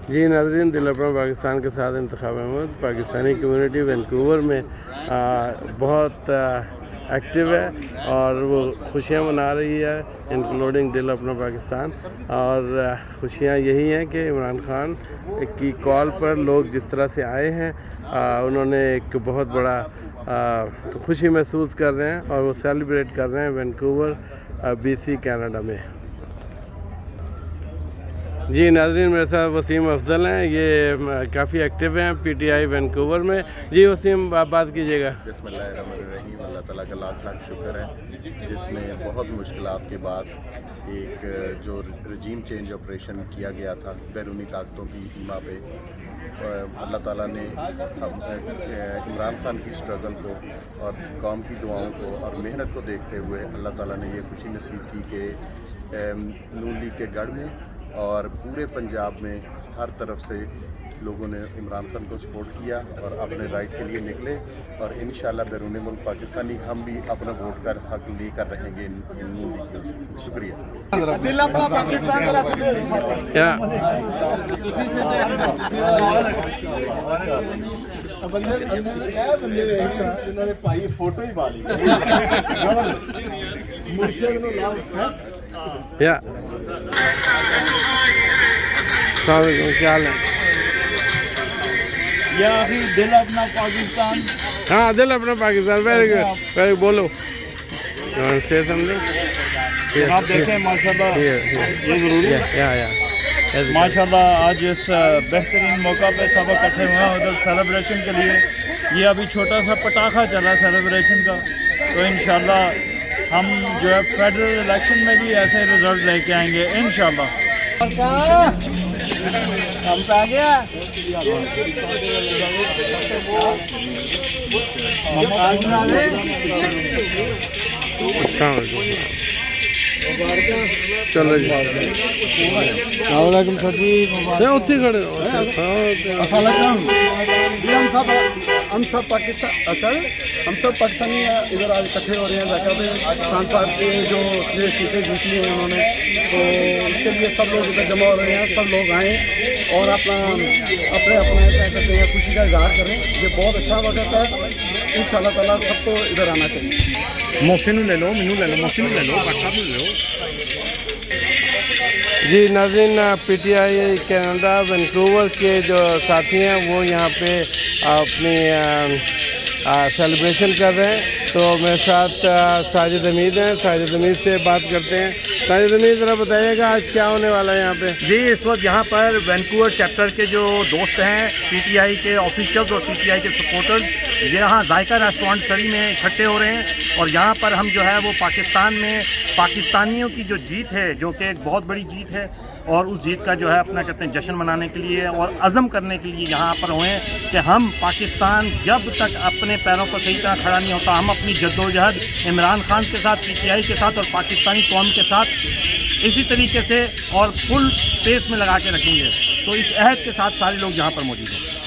جی ناظرین، دل اپنا پاکستان کے ساتھ انتخاب احمد پاکستانی کمیونٹی وینکوور میں بہت ایکٹیو ہے اور وہ خوشیاں منا رہی ہے، انکلوڈنگ دل اپنا پاکستان. اور خوشیاں یہی ہیں کہ عمران خان کی کال پر لوگ جس طرح سے آئے ہیں، انہوں نے ایک بہت بڑا خوشی محسوس کر رہے ہیں اور وہ سیلیبریٹ کر رہے ہیں وینکوور BC کینیڈا میں. جی ناظرین، میرے ساتھ وسیم افضل ہیں، یہ کافی ایکٹیو ہیں PTI وینکوور میں. جی وسیم، آپ بات کیجیے گا. بسم اللہ الرحمن الرحیم. اللہ تعالیٰ کا لاکھ لاکھ شکر ہے جس نے بہت مشکلات کے بعد ایک جو رجیم چینج آپریشن کیا گیا تھا بیرونی طاقتوں کی ایما پہ، اللہ تعالیٰ نے عمران خان کی اسٹرگل کو اور قوم کی دعاؤں کو اور محنت کو دیکھتے ہوئے اللہ تعالیٰ نے یہ خوشی نصیب کی کہ نون لیگ کے گڑھ میں اور پورے پنجاب میں ہر طرف سے لوگوں نے عمران خان کو سپورٹ کیا اور اپنے رائٹ کے لیے نکلے، اور انشاءاللہ بیرون ملک پاکستانی ہم بھی اپنا ووٹ کا حق لے کر رہیں گے ان نون لیگ سے. شکریہ. السلام علیکم، کیا حال ہے؟ یا اخی دل اپنا پاکستان. ہاں، دل اپنا پاکستان. ویری گڈ، ویری بولو سے سمجھے. آپ دیکھیں ماشاءاللہ، یہ ضروری ہے. ماشاءاللہ آج اس بہترین موقع پہ سب اکٹھے ہوئے ہیں ادھر سیلیبریشن کے لیے. یہ ابھی چھوٹا سا پٹاخہ چلا سیلیبریشن کا، تو انشاءاللہ ہم جو ہے فیڈرل الیکشن میں بھی ایسے رزلٹ لے کے آئیں گے انشاءاللہ. ہم پہ آ گیا چلو جی. السلام علیکم سر جی. اتنے کھڑے السلام علیکم جی. ہم سب پاکستانی ادھر آج اکٹھے ہو رہے ہیں جگہ پہ. خان صاحب کے جو 3 سیٹیں جیتی ہیں انہوں نے، تو اس کے لیے سب لوگ ادھر جمع ہو رہے ہیں. سب لوگ آئیں اور اپنا کیا کہتے ہیں خوشی کا اظہار کریں. یہ بہت اچھا وقت ہے. ان شاء اللہ تعالیٰ سب کو ادھر آنا چاہیے. محسن لے لو، مینو لے لو، محسن لے لو، بادشاہ لے لو. جی ناظرین، PTI کینیڈا وینکوور کے جو ساتھی ہیں وہ یہاں پہ اپنی سیلیبریشن کر رہے ہیں. تو میرے ساتھ ساجد حمید ہیں. ساجد حمید سے بات کرتے ہیں. ساجد حمید، ذرا بتائیے گا آج کیا ہونے والا ہے یہاں پہ؟ جی، اس وقت یہاں پر وینکوور چیپٹر کے جو دوست ہیں، PTI کے آفیشلز اور PTI کے سپورٹرز یہاں ذائقہ ریسٹورانٹ سری میں اکٹھے ہو رہے ہیں. اور یہاں پر ہم جو ہے وہ پاکستان میں پاکستانیوں کی جو جیت ہے، جو کہ ایک بہت بڑی جیت ہے، اور اس جیت کا جو ہے اپنا کہتے ہیں جشن منانے کے لیے اور عزم کرنے کے لیے یہاں پر ہوئے ہیں کہ ہم پاکستان جب تک اپنے پیروں پر صحیح طرح کھڑا نہیں ہوتا، ہم اپنی جدوجہد عمران خان کے ساتھ، PTI کے ساتھ اور پاکستانی قوم کے ساتھ اسی طریقے سے اور فل پیس میں لگا کے رکھیں گے. تو اس عہد کے ساتھ سارے لوگ یہاں پر موجود ہیں.